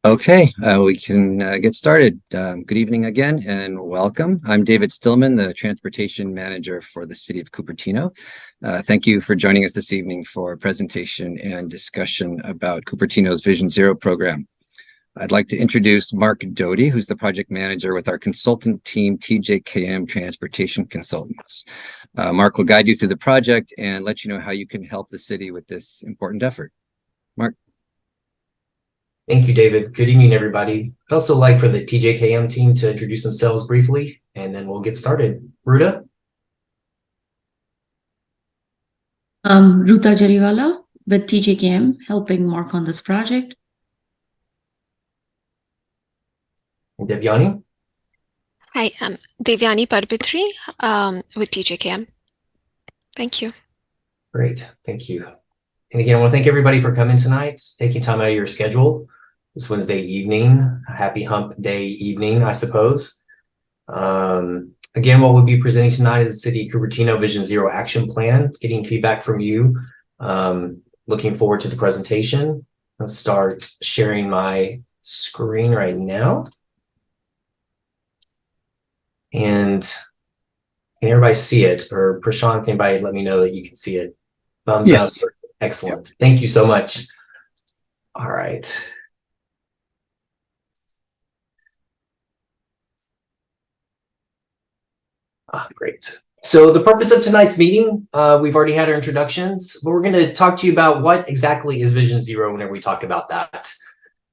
Okay, we can get started. Good evening again and welcome. I'm David Stillman, the Transportation Manager for the City of Cupertino. Thank you for joining us this evening for a presentation and discussion about Cupertino's Vision Zero program. I'd like to introduce Mark Doty, who's the project manager with our consultant team, TJKM Transportation Consultants. Mark will guide you through the project and let you know how you can help the city with this important effort. Mark. Thank you, David. Good evening, everybody. I'd also like for the TJKM team to introduce themselves briefly, and then we'll get started. Ruta? Ruta Jariwala with TJKM, helping Mark on this project. Devyani? Hi, I'm Devyani Parbitri with TJKM. Thank you. Great, thank you. And again, I want to thank everybody for coming tonight, taking time out of your schedule this Wednesday evening. Happy Hump Day evening, I suppose. Again, what we'll be presenting tonight is the City of Cupertino Vision Zero Action Plan, getting feedback from you. Looking forward to the presentation. I'll start sharing my screen right now. And can everybody see it? Or Prashant, can anybody let me know that you can see it? Thumbs up. Excellent. Thank you so much. All right. Great. So the purpose of tonight's meeting, we've already had our introductions, but we're going to talk to you about what exactly is Vision Zero whenever we talk about that.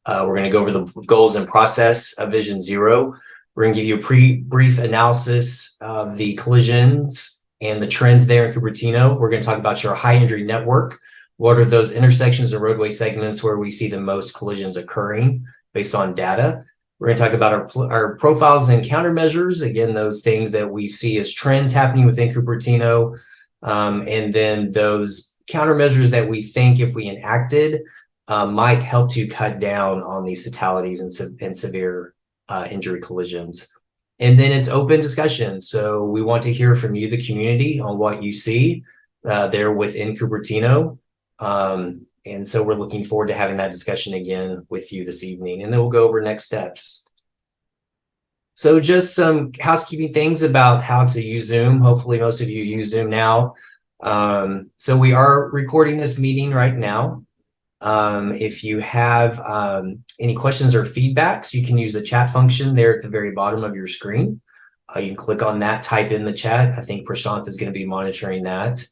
We're going to go over the goals and process of Vision Zero. We're going to give you a brief analysis of the collisions and the trends there in Cupertino. We're going to talk about your high injury network. What are those intersections or roadway segments where we see the most collisions occurring based on data? We're going to talk about our profiles and countermeasures. Again, those things that we see as trends happening within Cupertino. And then those countermeasures that we think if we enacted might help to cut down on these fatalities and severe injury collisions. And then it's open discussion. So we want to hear from you, the community, on what you see there within Cupertino. And so we're looking forward to having that discussion again with you this evening. And then we'll go over next steps. So just some housekeeping things about how to use Zoom. Hopefully most of you use Zoom now. So we are recording this meeting right now. If you have any questions or feedbacks, you can use the chat function there at the very bottom of your screen. You can click on that, type in the chat. I think Prashant is going to be monitoring that,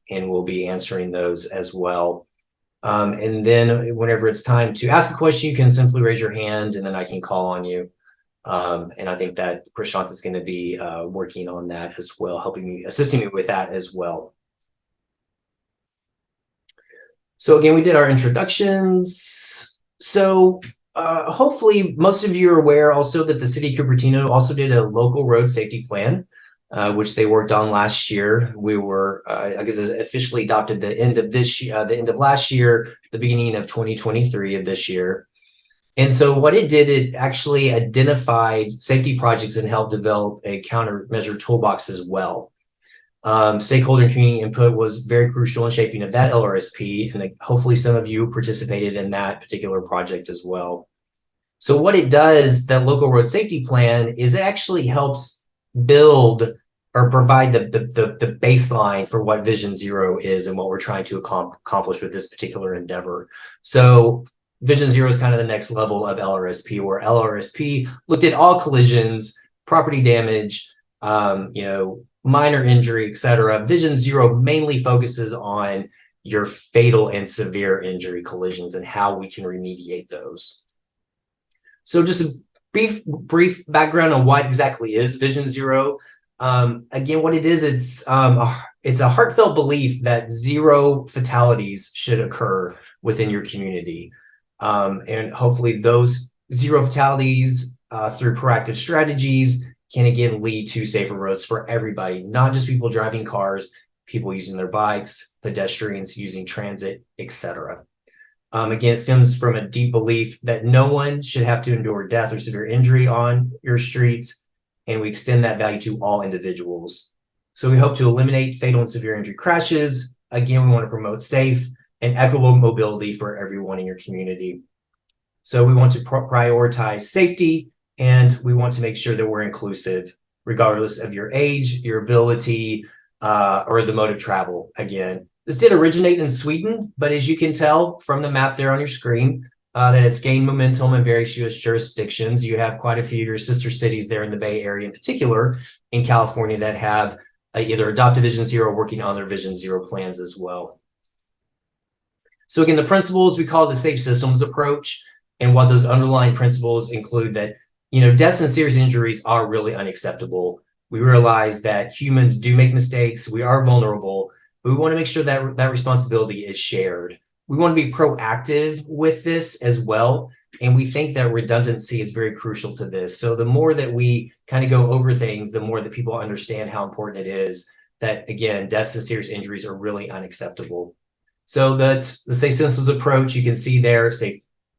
and we'll be answering those as well. And then whenever it's time to ask a question, you can simply raise your hand and then I can call on you. And I think that Prashant is going to be working on that as well, assisting me with that as well. So again, we did our introductions. So hopefully most of you are aware also that the City of Cupertino also did a local road safety plan, which they worked on last year. We were, I guess, officially adopted the end of last year, the beginning of 2023 of this year. And so what it did, it actually identified safety projects and helped develop a countermeasure toolbox as well. Stakeholder and community input was very crucial in shaping of that LRSP, and hopefully some of you participated in that particular project as well. So what it does, that local road safety plan, is it actually helps build or provide the baseline for what Vision Zero is and what we're trying to accomplish with this particular endeavor. So Vision Zero is kind of the next level of LRSP, where LRSP looked at all collisions, property damage, minor injury, etc. Vision Zero mainly focuses on your fatal and severe injury collisions and how we can remediate those. So just a brief background on what exactly is Vision Zero. Again, what it is, it's a heartfelt belief that zero fatalities should occur within your community. And hopefully those zero fatalities through proactive strategies can again lead to safer roads for everybody, not just people driving cars, people using their bikes, pedestrians using transit, etc. Again, it stems from a deep belief that no one should have to endure death or severe injury on your streets, and we extend that value to all individuals. So we hope to eliminate fatal and severe injury crashes. Again, we want to promote safe and equitable mobility for everyone in your community. So we want to prioritize safety, and we want to make sure that we're inclusive, regardless of your age, your ability, or the mode of travel. Again, this did originate in Sweden, but as you can tell from the map there on your screen, that it's gained momentum in various U.S. jurisdictions. You have quite a few of your sister cities there in the Bay Area, in particular in California, that have either adopted Vision Zero or working on their Vision Zero plans as well. So again, the principles we call it the safe systems approach, and what those underlying principles include that, deaths and serious injuries are really unacceptable. We realize that humans do make mistakes. We are vulnerable, but we want to make sure that that responsibility is shared. We want to be proactive with this as well. And we think that redundancy is very crucial to this. So the more that we kind of go over things, the more that people understand how important it is that, again, deaths and serious injuries are really unacceptable. So that's the safe systems approach. You can see there,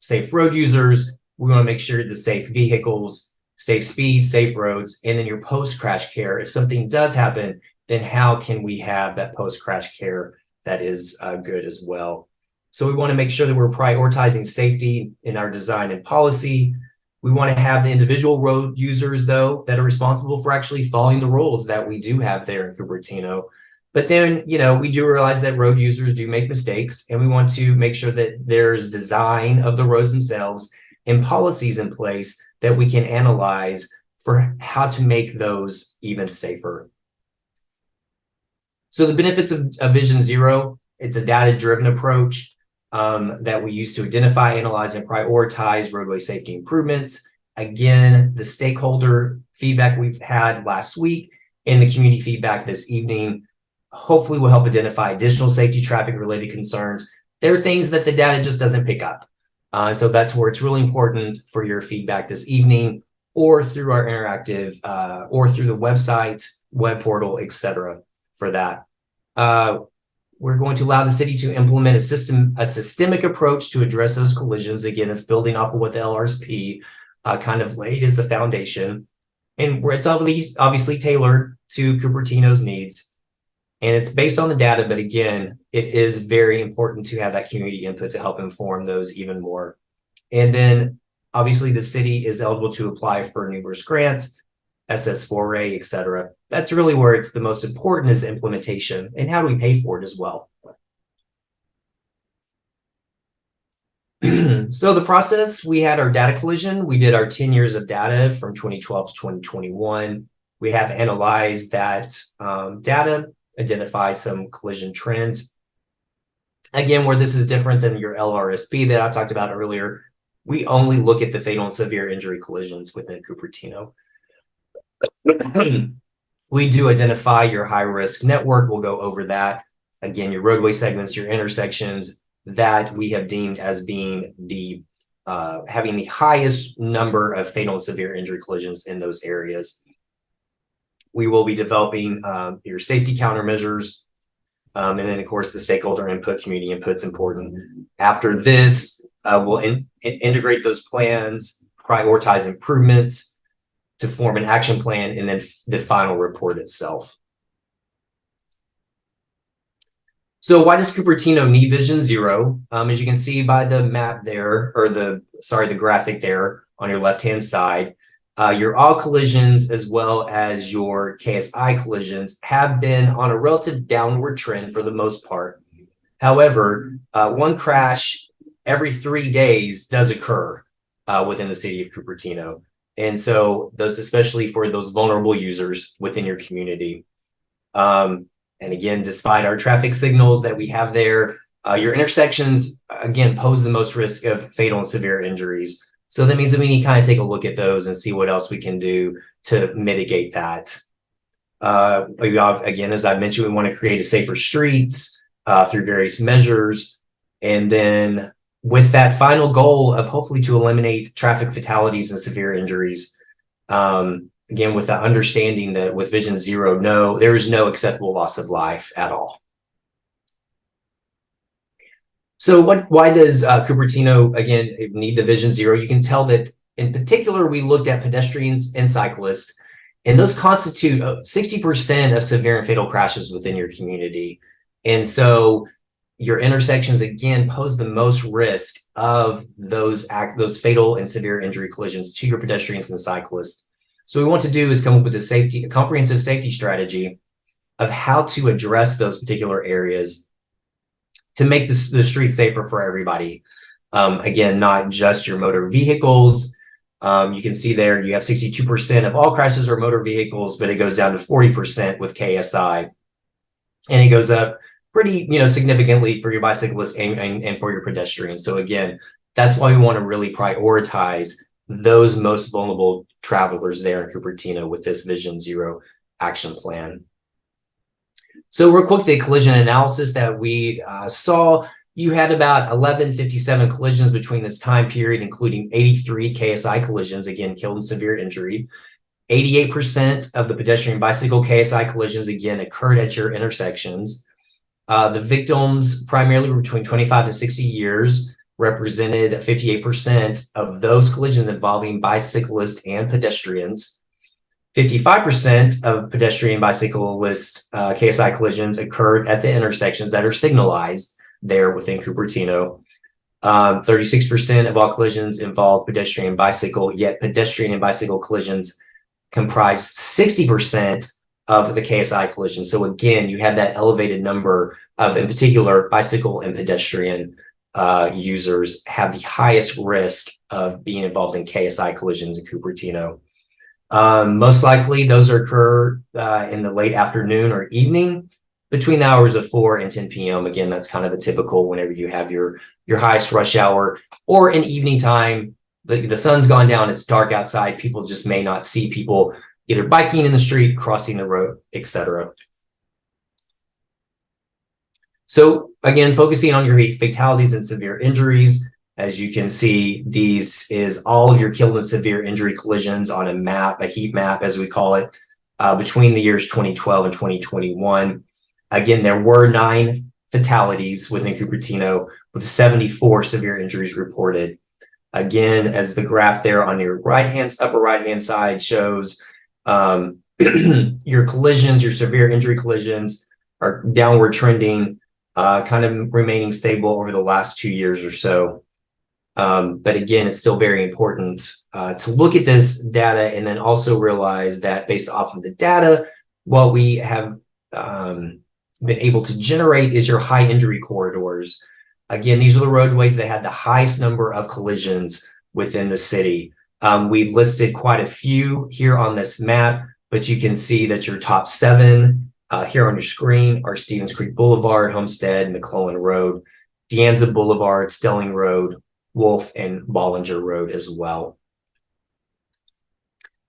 safe road users. We want to make sure the safe vehicles, safe speed, safe roads, and then your post-crash care. If something does happen, then how can we have that post-crash care that is good as well? So we want to make sure that we're prioritizing safety in our design and policy. We want to have the individual road users, though, that are responsible for actually following the rules that we do have there in Cupertino. But then, we do realize that road users do make mistakes, and we want to make sure that there's design of the roads themselves and policies in place that we can analyze for how to make those even safer. So the benefits of Vision Zero, it's a data-driven approach that we use to identify, analyze, and prioritize roadway safety improvements. Again, the stakeholder feedback we've had last week and the community feedback this evening hopefully will help identify additional safety traffic-related concerns. There are things that the data just doesn't pick up. So that's where it's really important for your feedback this evening, or through our interactive, or through the website, web portal, etc. for that. We're going to allow the city to implement a systemic approach to address those collisions. Again, it's building off of what the LRSP kind of laid as the foundation, and where it's obviously tailored to Cupertino's needs. And it's based on the data, but again, it is very important to have that community input to help inform those even more. And then obviously the city is eligible to apply for numerous grants, SS4A, etc. That's really where it's the most important, is the implementation, and how do we pay for it as well. So the process, we had our data collision. We did our 10 years of data from 2012 to 2021. We have analyzed that data, identified some collision trends. Again, where this is different than your LRSP that I talked about earlier, we only look at the fatal and severe injury collisions within Cupertino. We do identify your high-risk network. We'll go over that. Again, your roadway segments, your intersections that we have deemed as being the having the highest number of fatal and severe injury collisions in those areas. We will be developing your safety countermeasures, and then of course the stakeholder input, community input's important. After this, we'll integrate those plans, prioritize improvements to form an action plan, and then the final report itself. So why does Cupertino need Vision Zero? As you can see by the map there, or the graphic there on your left-hand side, your all collisions as well as your KSI collisions have been on a relative downward trend for the most part. However, one crash every 3 days does occur within the city of Cupertino. And so those, especially for those vulnerable users within your community. And again, despite our traffic signals that we have there, your intersections, again, pose the most risk of fatal and severe injuries. So that means that we need to kind of take a look at those and see what else we can do to mitigate that. Again, as I mentioned, we want to create a safer streets through various measures. And then with that final goal of hopefully to eliminate traffic fatalities and severe injuries. Again, with the understanding that with Vision Zero, there is no acceptable loss of life at all. So why does Cupertino, again, need the Vision Zero? You can tell that in particular, we looked at pedestrians and cyclists, and those constitute 60% of severe and fatal crashes within your community. And so your intersections again pose the most risk of those fatal and severe injury collisions to your pedestrians and cyclists. So what we want to do is come up with a comprehensive safety strategy of how to address those particular areas to make the street safer for everybody. Again, not just your motor vehicles. You can see there you have 62% of all crashes are motor vehicles, but it goes down to 40% with KSI. And it goes up pretty, significantly for your bicyclists and for your pedestrians. So again, that's why we want to really prioritize those most vulnerable travelers there in Cupertino with this Vision Zero action plan. So real quick, the collision analysis that we saw, you had about 1157 collisions between this time period, including 83 KSI collisions, again, killed and severe injury. 88% of the pedestrian bicycle KSI collisions, again, occurred at your intersections. The victims primarily were between 25 and 60 years, represented 58% of those collisions involving bicyclists and pedestrians. 55% of pedestrian bicyclist KSI collisions occurred at the intersections that are signalized there within Cupertino. 36% of all collisions involved pedestrian and bicycle, yet pedestrian and bicycle collisions comprised 60% of the KSI collisions. So again, you had that elevated number of, in particular, bicycle and pedestrian users have the highest risk of being involved in KSI collisions in Cupertino. Most likely those occur in the late afternoon or evening between the hours of 4 and 10 p.m. Again, that's kind of a typical whenever you have your highest rush hour, or in evening time, the sun's gone down, it's dark outside, people just may not see people either biking in the street, crossing the road, etc. So again, focusing on your fatalities and severe injuries, as you can see, these is all of your killed and severe injury collisions on a map, a heat map, as we call it, between the years 2012 and 2021. Again, there were 9 fatalities within Cupertino, with 74 severe injuries reported. Again, as the graph there on your upper right-hand side shows, your collisions, your severe injury collisions are downward trending, kind of remaining stable over the last 2 years or so. But again, it's still very important to look at this data and then also realize that based off of the data, what we have been able to generate is your high injury corridors. Again, these are the roadways that had the highest number of collisions within the city. We've listed quite a few here on this map, but you can see that your top 7 here on your screen are Stevens Creek Boulevard, Homestead, McClellan Road, De Anza Boulevard, Stelling Road, Wolf, and Bollinger Road as well.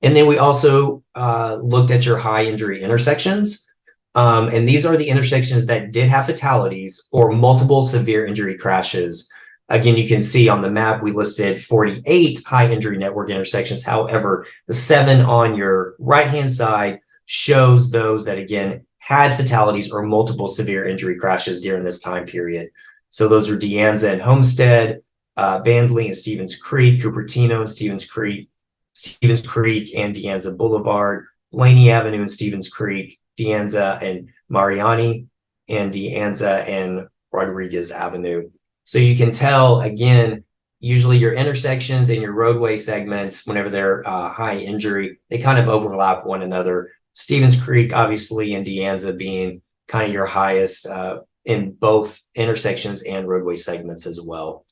And then we also looked at your high injury intersections. And these are the intersections that did have fatalities or multiple severe injury crashes. Again, you can see on the map, we listed 48 high injury network intersections. However, the 7 on your right-hand side shows those that, again, had fatalities or multiple severe injury crashes during this time period. So those are De Anza and Homestead, Bandley and Stevens Creek, Cupertino and Stevens Creek and De Anza Boulevard, Blaney Avenue and Stevens Creek, De Anza and Mariani, and De Anza and Rodriguez Avenue. So you can tell, again, usually your intersections and your roadway segments, whenever they're high injury, they kind of overlap one another. Stevens Creek, obviously, and De Anza being kind of your highest in both intersections and roadway segments as well.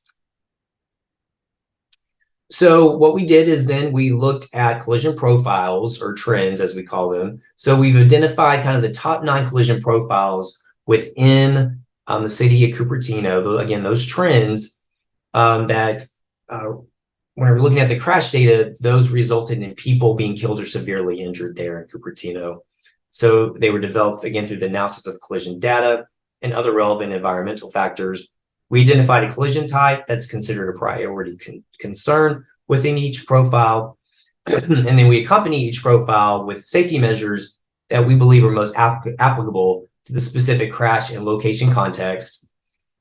So what we did is then we looked at collision profiles, or trends as we call them. So we've identified kind of the top 9 collision profiles within the city of Cupertino. Again, those trends that when we're looking at the crash data, those resulted in people being killed or severely injured there in Cupertino. So they were developed again through the analysis of collision data and other relevant environmental factors. We identified a collision type that's considered a priority concern within each profile. And then we accompany each profile with safety measures that we believe are most applicable to the specific crash and location context.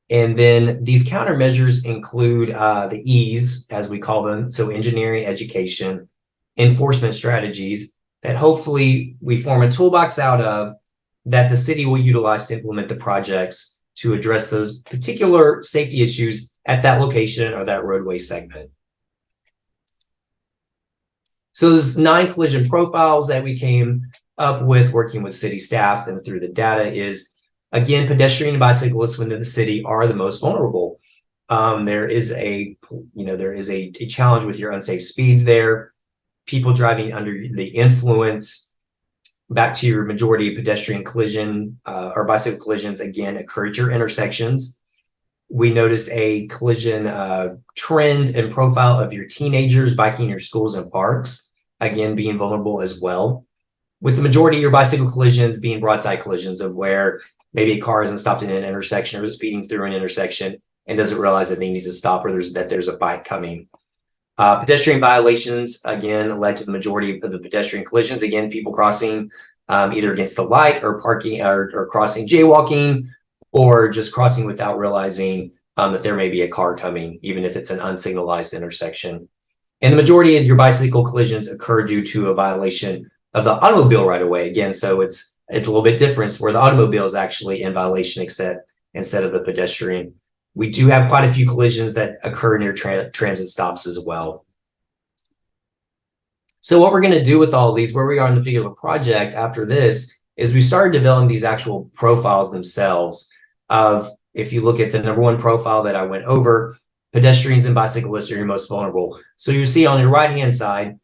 And then these countermeasures include the E's, as we call them, so engineering, education, enforcement strategies that hopefully we form a toolbox out of that the city will utilize to implement the projects to address those particular safety issues at that location or that roadway segment. So there's 9 collision profiles that we came up with working with city staff and through the data is, again, pedestrian and bicyclists within the city are the most vulnerable. There is a challenge with your unsafe speeds there, people driving under the influence. Back to your majority of pedestrian collision or bicycle collisions, again, occur at your intersections. We noticed a collision trend and profile of your teenagers biking your schools and parks, again, being vulnerable as well. With the majority of your bicycle collisions being broadside collisions of where maybe a car isn't stopped in an intersection or is speeding through an intersection and doesn't realize that they need to stop or there's a bike coming. Pedestrian violations, again, led to the majority of the pedestrian collisions. Again, people crossing either against the light or parking or crossing jaywalking or just crossing without realizing that there may be a car coming, even if it's an unsignalized intersection. And the majority of your bicycle collisions occur due to a violation of the automobile right of way. Again, so it's a little bit different where the automobile is actually in violation instead of the pedestrian. We do have quite a few collisions that occur near transit stops as well. So what we're going to do with all of these, where we are in the particular project after this, is we started developing these actual profiles themselves of, if you look at the number 1 profile that I went over, pedestrians and bicyclists are your most vulnerable. So you see on your right-hand side,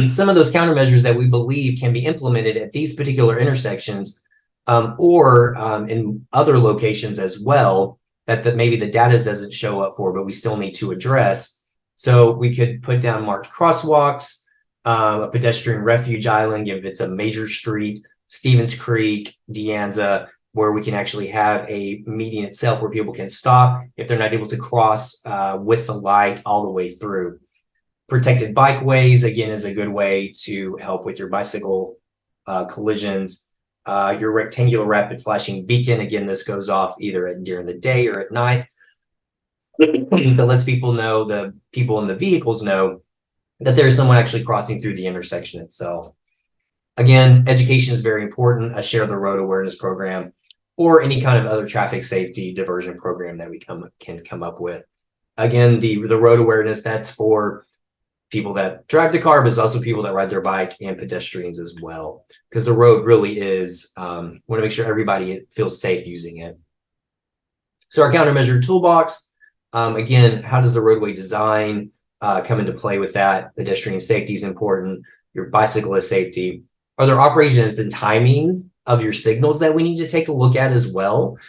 some of those countermeasures that we believe can be implemented at these particular intersections or in other locations as well, that maybe the data doesn't show up for, but we still need to address. So we could put down marked crosswalks, a pedestrian refuge island if it's a major street, Stevens Creek, De Anza, where we can actually have a median itself where people can stop if they're not able to cross with the light all the way through. Protected bikeways, again, is a good way to help with your bicycle collisions. Your rectangular rapid flashing beacon, again, this goes off either during the day or at night. That lets people know, the people in the vehicles know that there is someone actually crossing through the intersection itself. Again, education is very important. A share the road awareness program or any kind of other traffic safety diversion program that we can come up with. Again, the road awareness, that's for people that drive the car, but it's also people that ride their bike and pedestrians as well, because the road really is, want to make sure everybody feels safe using it. So our countermeasure toolbox, again, how does the roadway design come into play with that? Pedestrian safety is important. Your bicyclist safety. Are there operations and timing of your signals that we need to take a look at as well?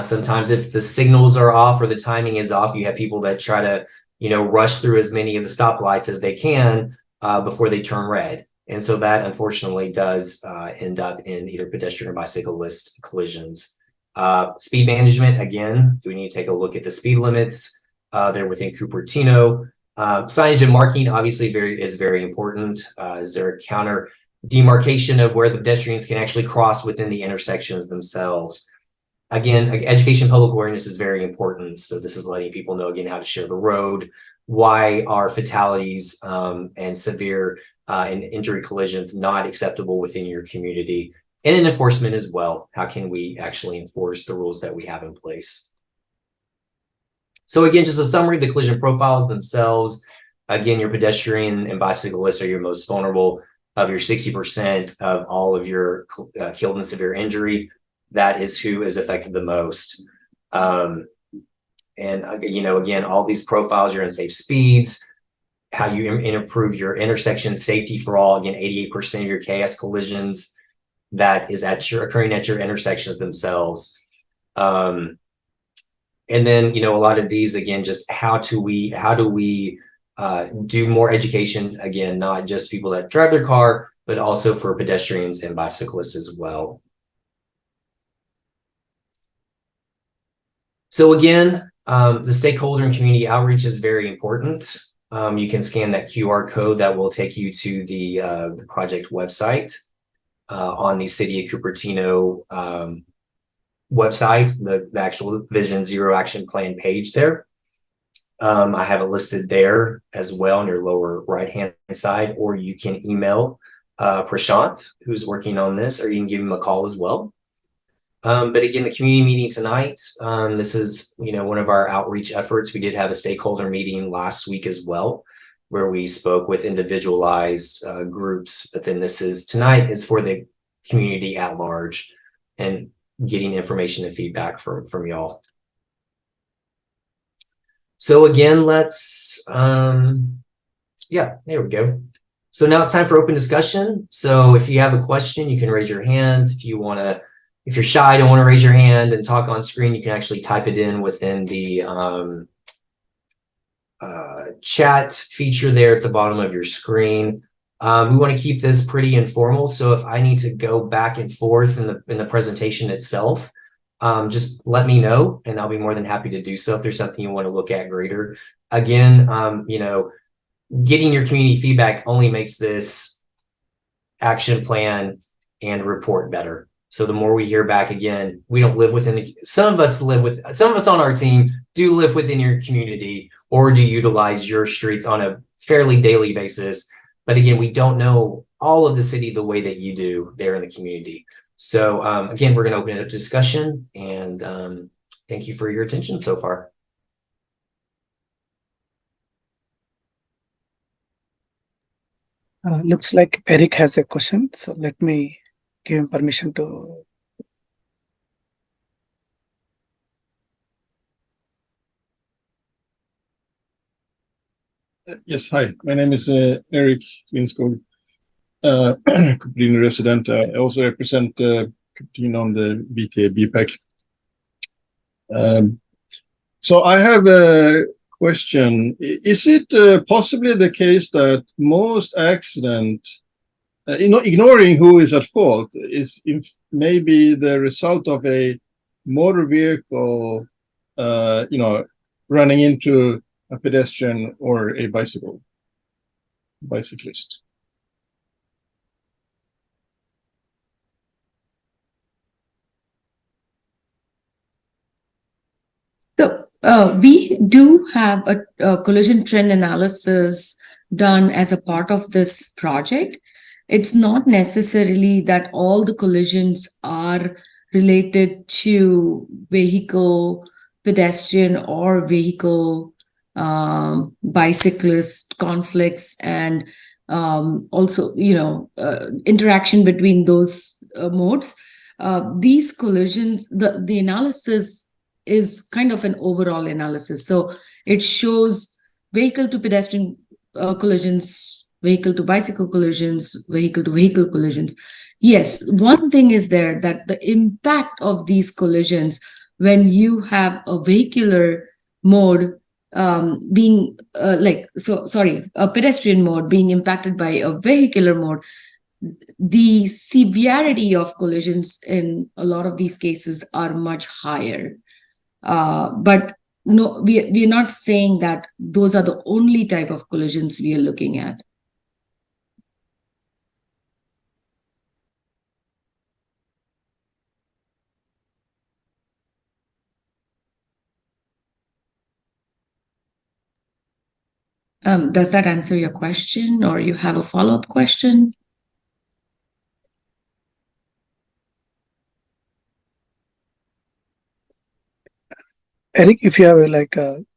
Sometimes if the signals are off or the timing is off, you have people that try to rush through as many of the stoplights as they can before they turn red. And so that unfortunately does end up in either pedestrian or bicyclist collisions. Speed management, again, do we need to take a look at the speed limits there within Cupertino? Signage and marking obviously is very important. Is there a counter demarcation of where the pedestrians can actually cross within the intersections themselves? Again, education, public awareness is very important. So this is letting people know, again, how to share the road, why are fatalities and severe and injury collisions not acceptable within your community, and then enforcement as well. How can we actually enforce the rules that we have in place? So again, just a summary of the collision profiles themselves. Again, your pedestrian and bicyclists are your most vulnerable. Of your 60% of all of your killed and severe injury, that is who is affected the most. And again, all these profiles, your unsafe speeds, how you improve your intersection safety for all. Again, 88% of your KS collisions, that is occurring at your intersections themselves. And then, a lot of these, again, just how do we do more education, again, not just people that drive their car, but also for pedestrians and bicyclists as well. So again, the stakeholder and community outreach is very important. You can scan that QR code that will take you to the project website on the City of Cupertino website, the actual Vision Zero Action Plan page there. I have it listed there as well on your lower right-hand side, or you can email Prashant, who's working on this, or you can give him a call as well. But again, the community meeting tonight, this is, one of our outreach efforts. We did have a stakeholder meeting last week as well, where we spoke with individualized groups. But then tonight is for the community at large and getting information and feedback from y'all. So again, let's, yeah, there we go. So now it's time for open discussion. So if you have a question, you can raise your hand. If you're shy, don't want to raise your hand and talk on screen, you can actually type it in within the chat feature there at the bottom of your screen. We want to keep this pretty informal. So if I need to go back and forth in the presentation itself, just let me know and I'll be more than happy to do so if there's something you want to look at greater. Again, getting your community feedback only makes this action plan and report better. So the more we hear back, again, we don't live within some of us on our team do live within your community or do utilize your streets on a fairly daily basis. But again, we don't know all of the city the way that you do there in the community. So again, we're going to open it up to discussion and thank you for your attention so far. Looks like Eric has a question, so let me give him permission to. Yes, hi. My name is Eric Winskog, Cupertino resident. I also represent Cupertino on the BTA BPAC. So I have a question. Is it possibly the case that most accident, ignoring who is at fault, is maybe the result of a motor vehicle, running into a pedestrian or a bicyclist? So we do have a collision trend analysis done as a part of this project. It's not necessarily that all the collisions are related to vehicle, pedestrian, or vehicle bicyclist conflicts, and also interaction between those modes. These collisions, the analysis is kind of an overall analysis. So it shows vehicle to pedestrian collisions, vehicle to bicycle collisions, vehicle to vehicle collisions. Yes, one thing is there that the impact of these collisions when you have a vehicular mode being a pedestrian mode being impacted by a vehicular mode, the severity of collisions in a lot of these cases are much higher. But no, we're not saying that those are the only type of collisions we are looking at. Does that answer your question, or you have a follow-up question? Eric, if you have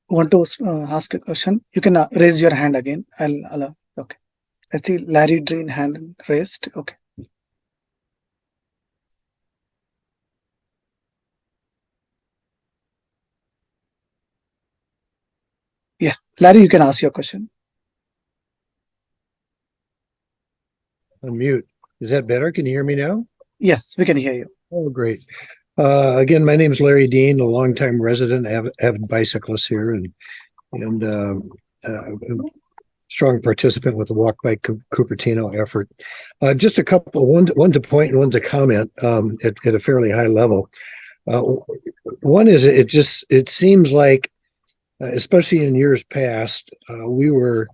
want to ask a question, you can raise your hand again. I'll allow. Okay. I see Larry Dreen hand raised. Okay. Yeah, Larry, you can ask your question. Unmute. Is that better? Can you hear me now? Yes, we can hear you. Oh, great. Again, my name is Larry Dean, a longtime resident, avid bicyclist here, and strong participant with the Walk by Cupertino effort. Just a couple, one to point and one to comment at a fairly high level. One is it seems like, especially in years past, we were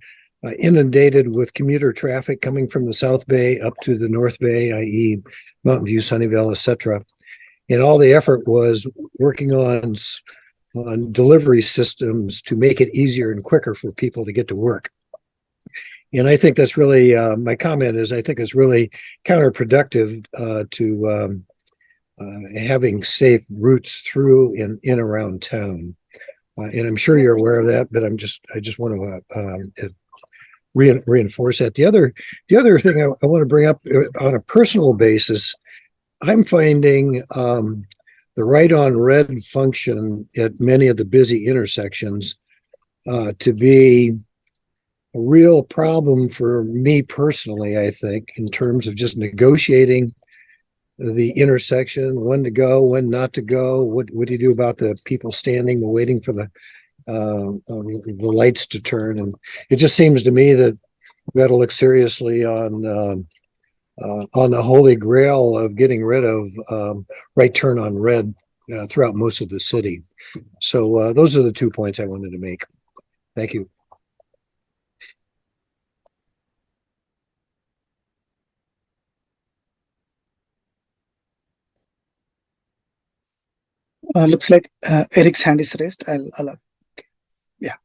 inundated with commuter traffic coming from the South Bay up to the North Bay, i.e. Mountain View, Sunnyvale, etc. And all the effort was working on delivery systems to make it easier and quicker for people to get to work. And I think that's really, my comment is, I think it's really counterproductive to having safe routes through and in around town. And I'm sure you're aware of that, but I just want to reinforce that. The other thing I want to bring up on a personal basis, I'm finding the right on red function at many of the busy intersections to be a real problem for me personally, I think, in terms of just negotiating the intersection, when to go, when not to go. What do you do about the people standing, waiting for the lights to turn? And it just seems to me that we got to look seriously on the holy grail of getting rid of right turn on red throughout most of the city. So those are the 2 points I wanted to make. Thank you. Looks like Eric's hand is raised. I'll allow. Okay. Yeah.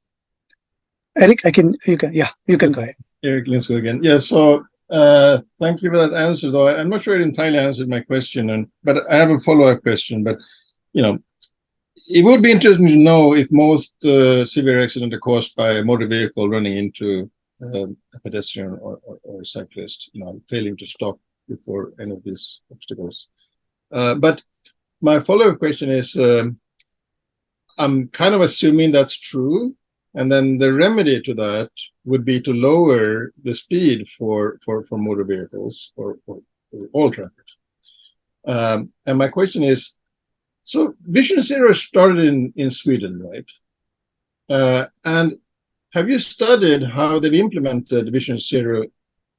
Eric, you can go ahead. Eric Linsko again. Yeah, so thank you for that answer, though. I'm not sure it entirely answered my question, but I have a follow-up question. But, you know, it would be interesting to know if most severe accidents are caused by a motor vehicle running into a pedestrian or a cyclist, you know, failing to stop before any of these obstacles. But my follow-up question is, I'm kind of assuming that's true. And then the remedy to that would be to lower the speed for motor vehicles or all traffic. And my question is, so Vision Zero started in Sweden, right? And have you studied how they've implemented Vision Zero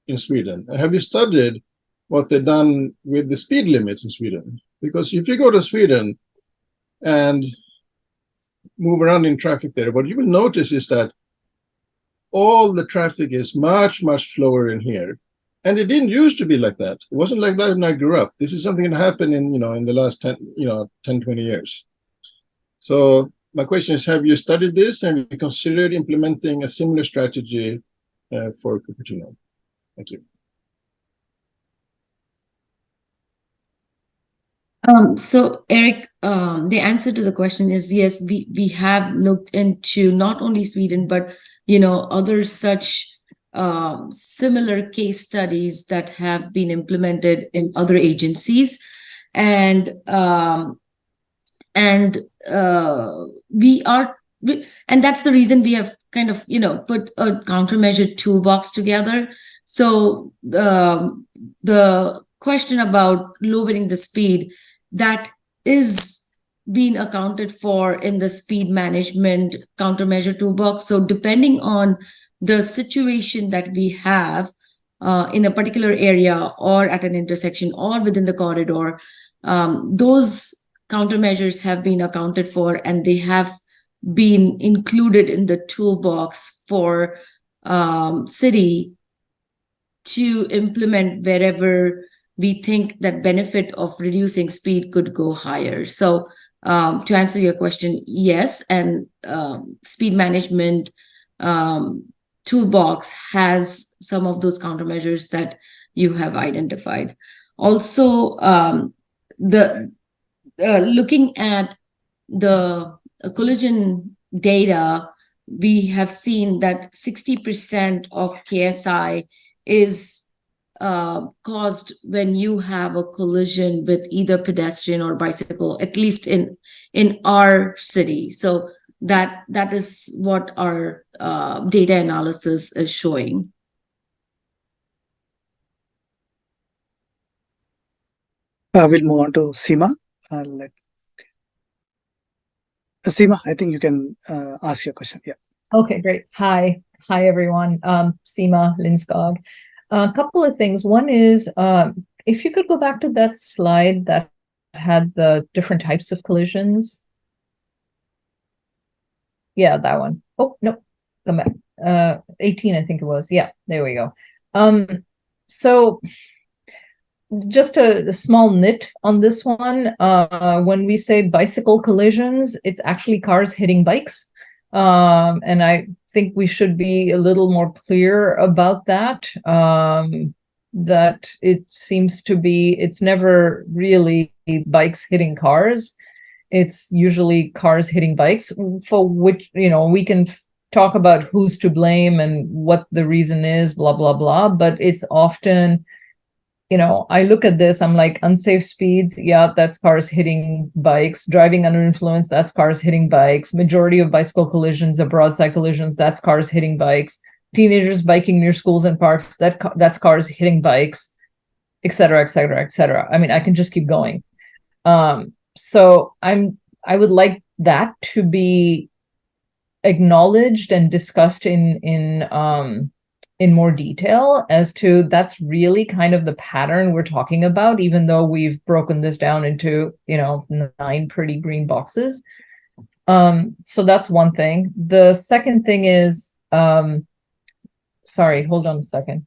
in Sweden? Have you studied what they've done with the speed limits in Sweden? Because if you go to Sweden and move around in traffic there, what you will notice is that all the traffic is much, much slower in here. And it didn't used to be like that. It wasn't like that when I grew up. This is something that happened in the last 10, 20 years. So my question is, have you studied this and have you considered implementing a similar strategy for Cupertino? Thank you. So Eric, the answer to the question is yes, we have looked into not only Sweden, but other such similar case studies that have been implemented in other agencies. And that's the reason we have kind of put a countermeasure toolbox together. So the question about lowering the speed, that is being accounted for in the speed management countermeasure toolbox. So depending on the situation that we have in a particular area or at an intersection or within the corridor, those countermeasures have been accounted for and they have been included in the toolbox for city to implement wherever we think that benefit of reducing speed could go higher. So to answer your question, yes, and speed management toolbox has some of those countermeasures that you have identified. Also, looking at the collision data, we have seen that 60% of KSI is caused when you have a collision with either pedestrian or bicycle, at least in our city. So that is what our data analysis is showing. We'll move on to Seema. Seema, I think you can ask your question. Yeah. Okay, great. Hi, everyone. Seema Linskog. A couple of things. One is, if you could go back to that slide that had the different types of collisions. Yeah, that one. Oh, no, come back. 18, I think it was. Yeah, there we go. So just a small nit on this one. When we say bicycle collisions, it's actually cars hitting bikes. And I think we should be a little more clear about that, that it seems to be, it's never really bikes hitting cars. It's usually cars hitting bikes, for which, we can talk about who's to blame and what the reason is, blah, blah, blah. But it's often, I look at this, I'm like, unsafe speeds, yeah, that's cars hitting bikes. Driving under influence, that's cars hitting bikes. Majority of bicycle collisions are broadside collisions, that's cars hitting bikes. Teenagers biking near schools and parks, that's cars hitting bikes, et cetera, et cetera, et cetera. I mean, I can just keep going. So I would like that to be acknowledged and discussed in more detail as to that's really kind of the pattern we're talking about, even though we've broken this down into 9 pretty green boxes. So that's one thing. The second thing is, sorry, hold on a second.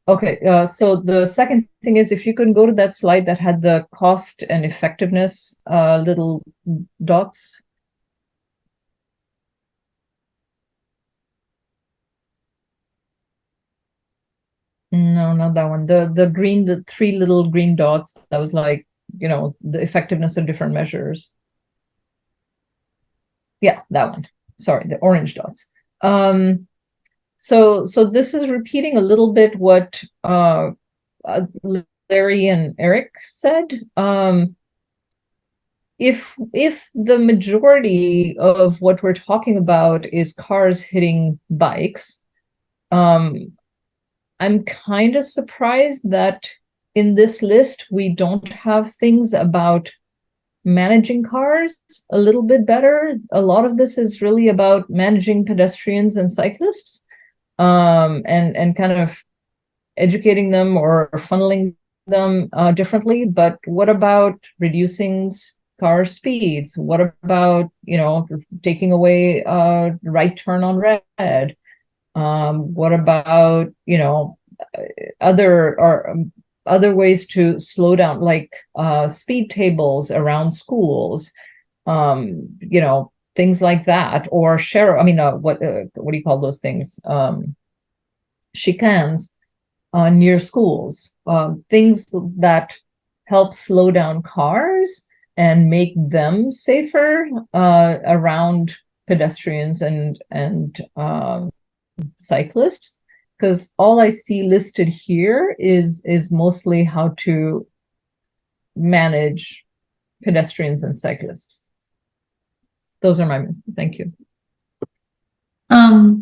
Okay, so the second thing is, if you can go to that slide that had the cost and effectiveness little dots. No, not that one. The 3 little green dots, that was like, the effectiveness of different measures. Yeah, that one. Sorry, the orange dots. So this is repeating a little bit what Larry and Eric said. If the majority of what we're talking about is cars hitting bikes, I'm kind of surprised that in this list we don't have things about managing cars a little bit better. A lot of this is really about managing pedestrians and cyclists, and kind of educating them or funneling them differently. But what about reducing car speeds? What about, taking away right turn on red? What about, other ways to slow down, like speed tables around schools, things like that, or what do you call those things? Chicanes near schools, things that help slow down cars and make them safer around pedestrians and cyclists. Because all I see listed here is mostly how to manage pedestrians and cyclists. Those are my thank you. Not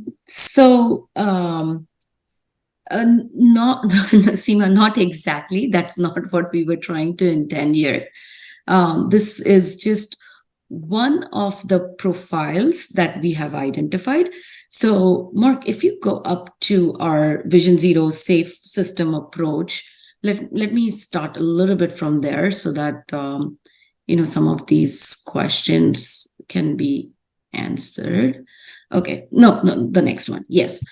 Seema, not exactly. That's not what we were trying to intend here. This is just one of the profiles that we have identified. So, Mark, if you go up to our Vision Zero safe system approach, let me start a little bit from there so that some of these questions can be answered. Okay, no, the next one. Yes.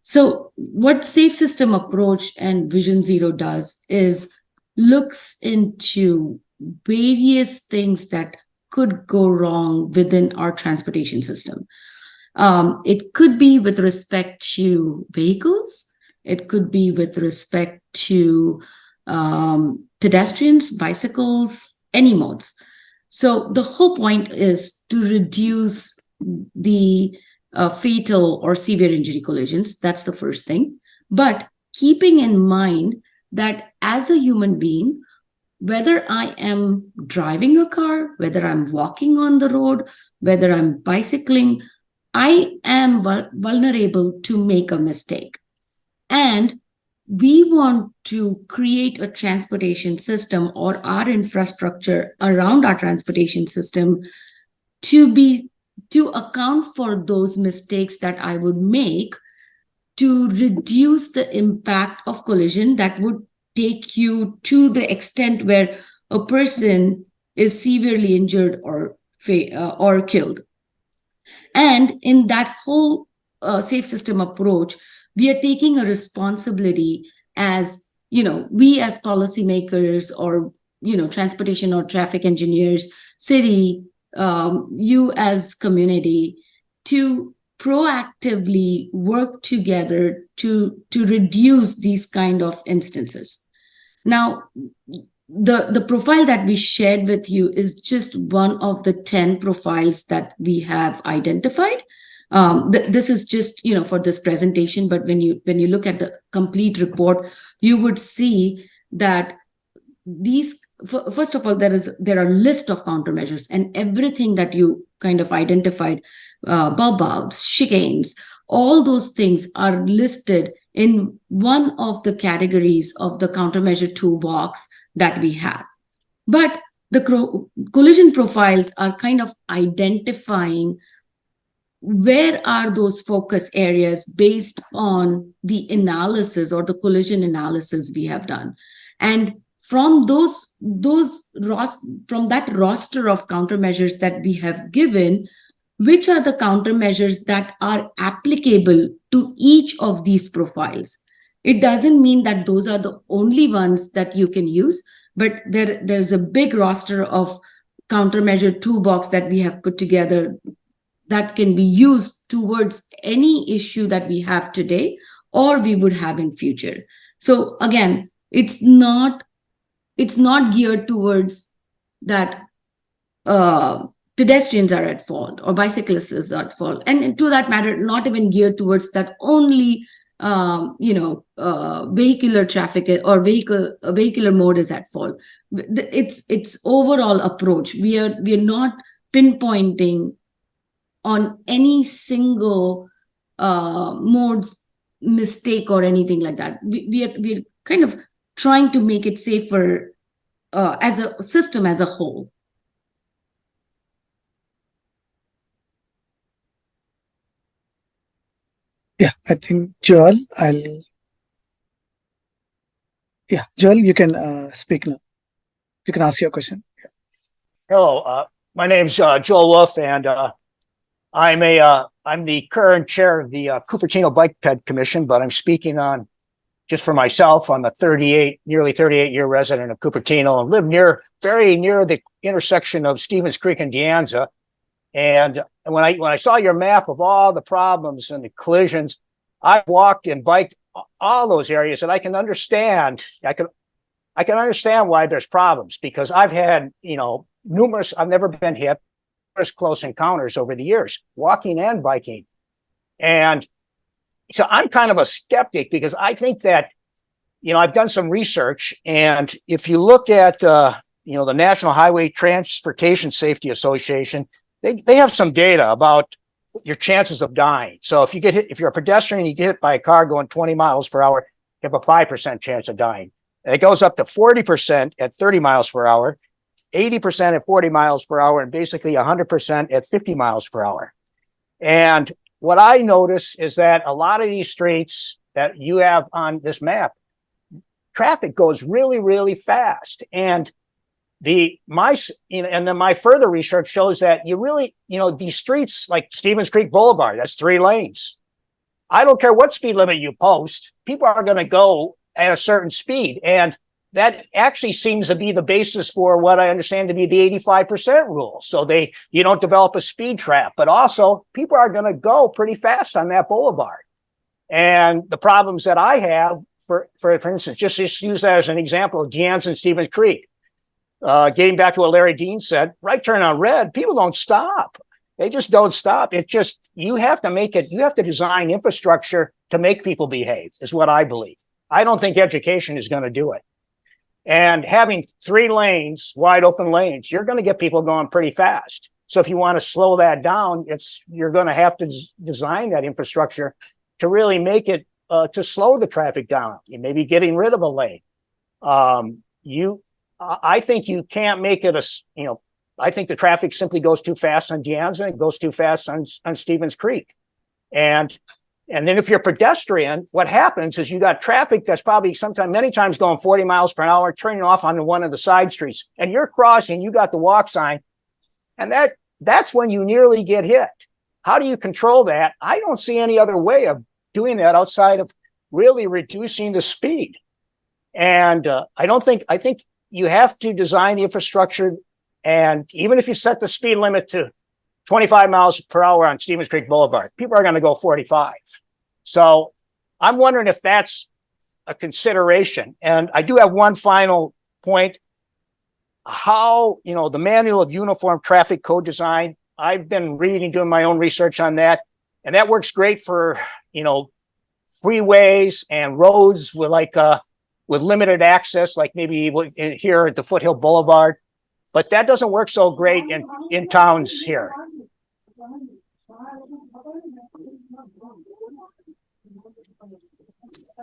So what safe system approach and Vision Zero does is looks into various things that could go wrong within our transportation system. It could be with respect to vehicles. It could be with respect to pedestrians, bicycles, any modes. So the whole point is to reduce the fatal or severe injury collisions. That's the first thing. But keeping in mind that as a human being, whether I am driving a car, whether I'm walking on the road, whether I'm bicycling, I am vulnerable to make a mistake. And we want to create a transportation system or our infrastructure around our transportation system to account for those mistakes that I would make, to reduce the impact of collision that would take you to the extent where a person is severely injured or killed. And in that whole safe system approach, we are taking a responsibility as, we as policymakers or, transportation or traffic engineers, city, you as community, to proactively work together to reduce these kind of instances. Now, the profile that we shared with you is just one of the 10 profiles that we have identified. This is just, for this presentation, but when you look at the complete report, you would see that these, first of all, there are list of countermeasures, and everything that you kind of identified, bump-outs, chicanes, all those things are listed in one of the categories of the countermeasure toolbox that we have. But the collision profiles are kind of identifying where are those focus areas based on the analysis or the collision analysis we have done. And from from that roster of countermeasures that we have given, which are the countermeasures that are applicable to each of these profiles? It doesn't mean that those are the only ones that you can use, but there's a big roster of countermeasure toolbox that we have put together that can be used towards any issue that we have today or we would have in future. So again, it's not geared towards that pedestrians are at fault or bicyclists are at fault, and to that matter, not even geared towards that only vehicular traffic or vehicular mode is at fault. It's overall approach. We are not pinpointing on any single mode's mistake or anything like that. We're kind of trying to make it safer as a system as a whole. Yeah, I think Joel, Joel, you can speak now. You can ask your question. Hello, my name's Joel Wolf, and I'm the current chair of the Cupertino Bike Ped Commission, but I'm speaking on just for myself. I'm a nearly 38-year resident of Cupertino and live very near the intersection of Stevens Creek and De Anza. And when I saw your map of all the problems and the collisions, I walked and biked all those areas, and I can understand. I can understand why there's problems, because I've had numerous. I've never been hit. Numerous close encounters over the years, walking and biking, and so I'm kind of a skeptic, because I think that I've done some research, and if you look at the National Highway Transportation Safety Association, they have some data about your chances of dying. So if you're a pedestrian, you get hit by a car going 20 miles per hour, you have a 5% chance of dying. And it goes up to 40% at 30 miles per hour, 80% at 40 miles per hour, and basically 100% at 50 miles per hour. And what I notice is that a lot of these streets that you have on this map, traffic goes really, really fast. And my further research shows that these streets like Stevens Creek Boulevard, that's 3 lanes. I don't care what speed limit you post, people are going to go at a certain speed. And that actually seems to be the basis for what I understand to be the 85% rule. So you don't develop a speed trap, but also people are going to go pretty fast on that boulevard. And the problems that I have, for instance, just use that as an example of De Anza and Stevens Creek. Getting back to what Larry Dean said, right turn on red, people don't stop. They just don't stop. You have to design infrastructure to make people behave, is what I believe. I don't think education is going to do it. And having 3 lanes, wide open lanes, you're going to get people going pretty fast. So if you want to slow that down, you're going to have to design that infrastructure to really make it to slow the traffic down. You may be getting rid of a lane. I think you can't make it I think the traffic simply goes too fast on De Anza, it goes too fast on Stevens Creek. And then if you're a pedestrian, what happens is you got traffic that's probably many times going 40 miles per hour, turning off on one of the side streets, and you're crossing, you got the walk sign, and that's when you nearly get hit. How do you control that? I don't see any other way of doing that outside of really reducing the speed. And I think you have to design the infrastructure, and even if you set the speed limit to 25 miles per hour on Stevens Creek Boulevard, people are going to go 45. So I'm wondering if that's a consideration. And I do have one final point. How, the manual of uniform traffic code design, I've been reading, doing my own research on that, and that works great for, freeways and roads with limited access, like maybe here at the Foothill Boulevard. But that doesn't work so great in towns here.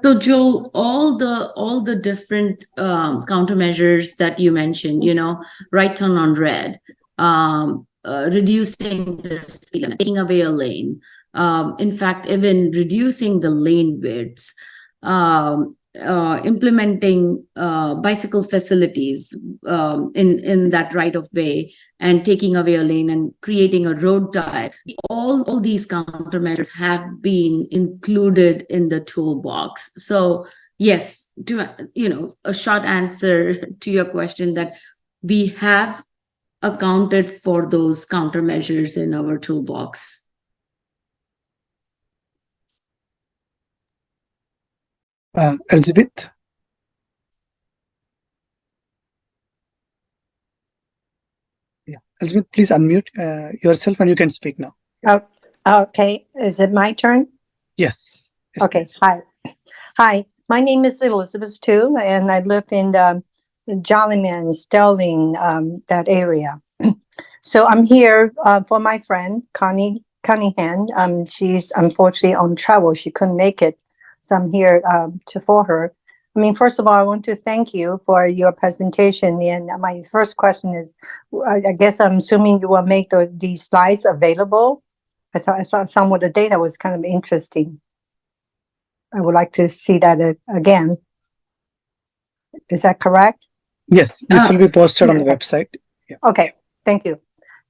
So Joe, all the different countermeasures that you mentioned, right turn on red, reducing the speed limit, taking away a lane, in fact, even reducing the lane widths, implementing bicycle facilities in that right of way, and taking away a lane and creating a road tie. All these countermeasures have been included in the toolbox. So yes, a short answer to your question that we have accounted for those countermeasures in our toolbox. Elizabeth? Yeah, Elizabeth, please unmute yourself and you can speak now. Oh, okay. Is it my turn? Yes. Okay. Hi. Hi. My name is Elizabeth too, and I live in the Jollyman, Sterling, that area. So I'm here for my friend Connie Cunningham. She's unfortunately on travel; she couldn't make it, so I'm here for her. I mean, first of all, I want to thank you for your presentation. And my first question is, I guess I'm assuming you will make these slides available. I thought some of the data was kind of interesting. I would like to see that again. Is that correct? Yes, this will be posted on the website. Yeah. Okay, thank you.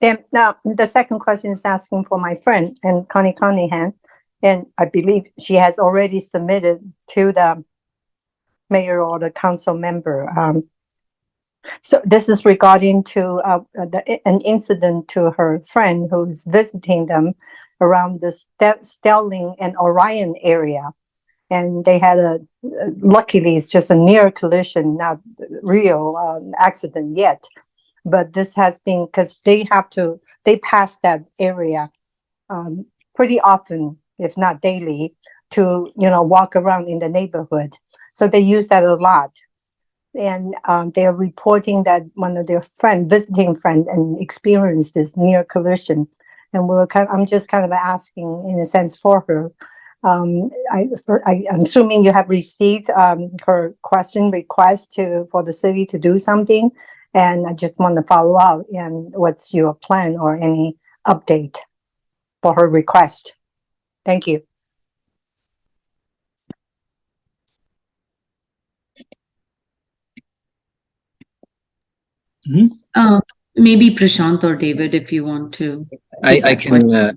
Then now the second question is asking for my friend and Connie Cunningham, and I believe she has already submitted to the mayor or the council member. So this is regarding to an incident to her friend who's visiting them around the Sterling and Orion area. And they had luckily it's just a near collision, not real accident yet. But this has been, because they pass that area pretty often, if not daily, to, walk around in the neighborhood. So they use that a lot. And they're reporting that one of their visiting friend, and experienced this near collision. And I'm just kind of asking, in a sense, for her. I'm assuming you have received her request for the city to do something, and I just want to follow up. And what's your plan or any update for her request? Thank you. Maybe Prashant or David, if you want to. I can.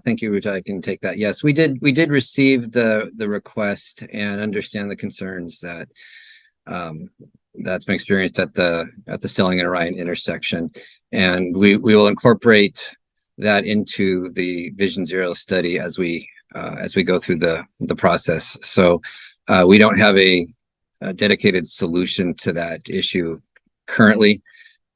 Thank you, Ruta. I can take that. Yes, we did receive the request and understand the concerns that's been experienced at the Sterling and Orion intersection, and we will incorporate that into the Vision Zero study as we go through the process. So we don't have a dedicated solution to that issue currently.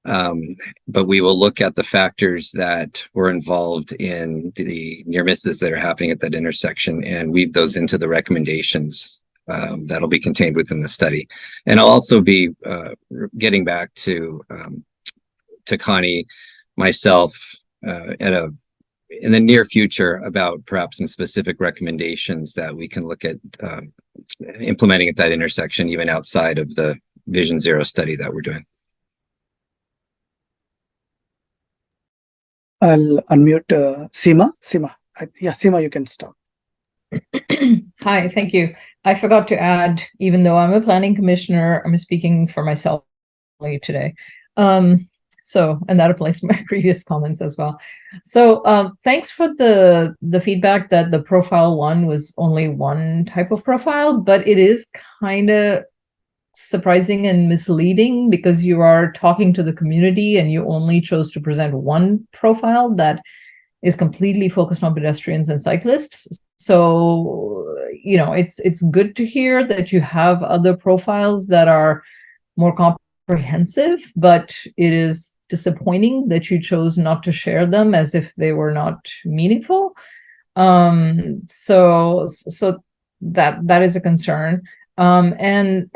But we will look at the factors that were involved in the near misses that are happening at that intersection and weave those into the recommendations that'll be contained within the study. And I'll also be getting back to Connie, myself, in the near future about perhaps some specific recommendations that we can look at implementing at that intersection, even outside of the Vision Zero study that we're doing. I'll unmute Seema. Seema, you can start. Hi, thank you. I forgot to add, even though I'm a planning commissioner, I'm speaking for myself today. And that applies to my previous comments as well. So thanks for the feedback that the profile one was only one type of profile, but it is kind of surprising and misleading because you are talking to the community and you only chose to present one profile that is completely focused on pedestrians and cyclists. So it's good to hear that you have other profiles that are more comprehensive, but it is disappointing that you chose not to share them as if they were not meaningful. So that is a concern. And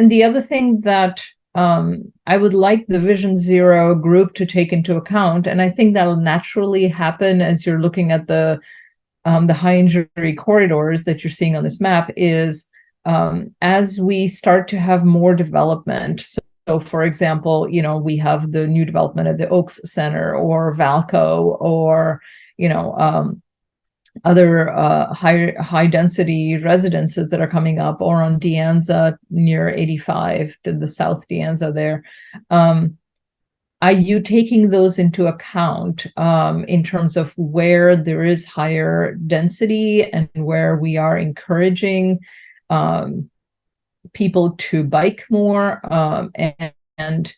the other thing that I would like the Vision Zero group to take into account, and I think that'll naturally happen as you're looking at the high injury corridors that you're seeing on this map, is as we start to have more development. So for example, we have the new development at the Oaks Center or Valco, or other high density residences that are coming up, or on Dianza near 85 to the South Dianza there. Are you taking those into account in terms of where there is higher density and where we are encouraging people to bike more, and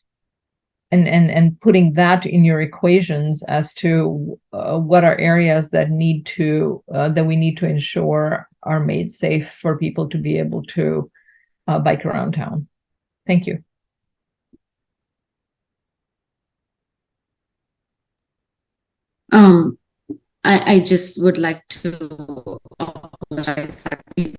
putting that in your equations as to what are areas that we need to ensure are made safe for people to be able to bike around town? Thank you. I just would like to apologize that we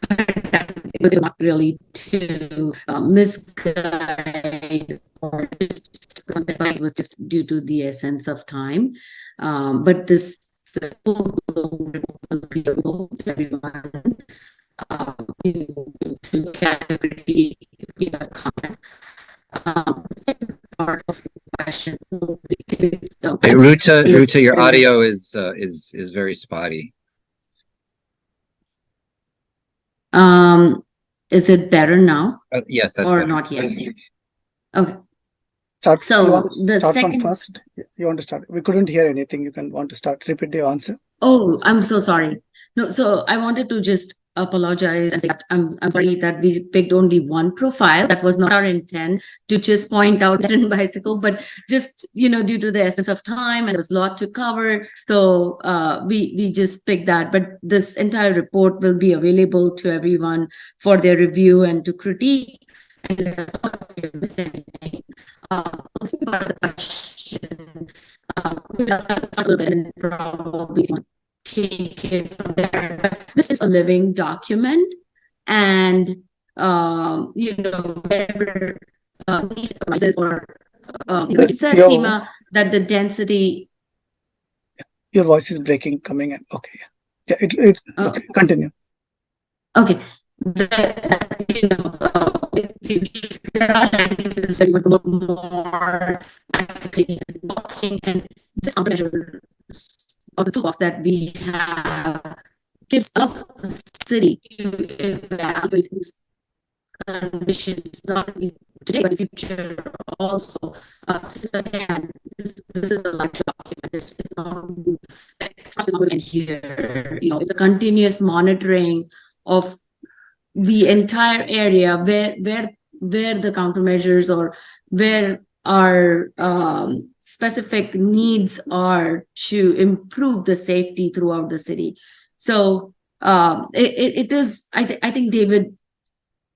it was not really to misguide, or it was just due to the essence of time. But the full will be available to everyone. To look at it, give us comments. The second part of the question will be, Hey, Ruta, your audio is very spotty. Is it better now? Yes, that's or better. not yet? Okay. Start. So you want to the start second from first. You want to start? We couldn't hear anything. You can want to start. Repeat the answer. Oh, I'm so sorry. No, so I wanted to just apologize and say that I'm sorry that we picked only one profile. That was not our intent to just point out pedestrian bicycle, but just due to the essence of time, and there was a lot to cover, so we just picked that. But this entire report will be available to everyone for their review and to critique. And also part of the question, probably take it from there. But this is a living document, and wherever arises, or you said, Seema, that the density. Your voice is breaking, coming in. Okay, yeah. Okay. Continue. Okay. There are languages that would look more walking, and this combination of the toolbox that we have gives us the city to evaluate these conditions, not only today but in the future also. Since again, this is a live document. It's not here. It's a continuous monitoring of the entire area where the countermeasures, or where our specific needs are to improve the safety throughout the city. So it is, I think David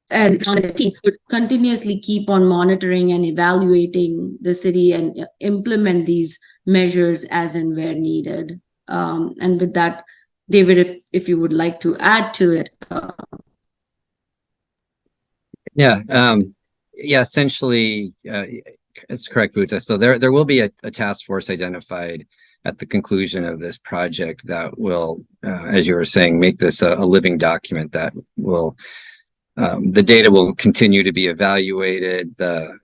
and the team would continuously keep on monitoring and evaluating the city and implement these measures as and where needed. And with that, David, if you would like to add to it. Yeah, essentially, it's correct, Ruta. So there will be a task force identified at the conclusion of this project that will, as you were saying, make this a living document that will, the data will continue to be evaluated, the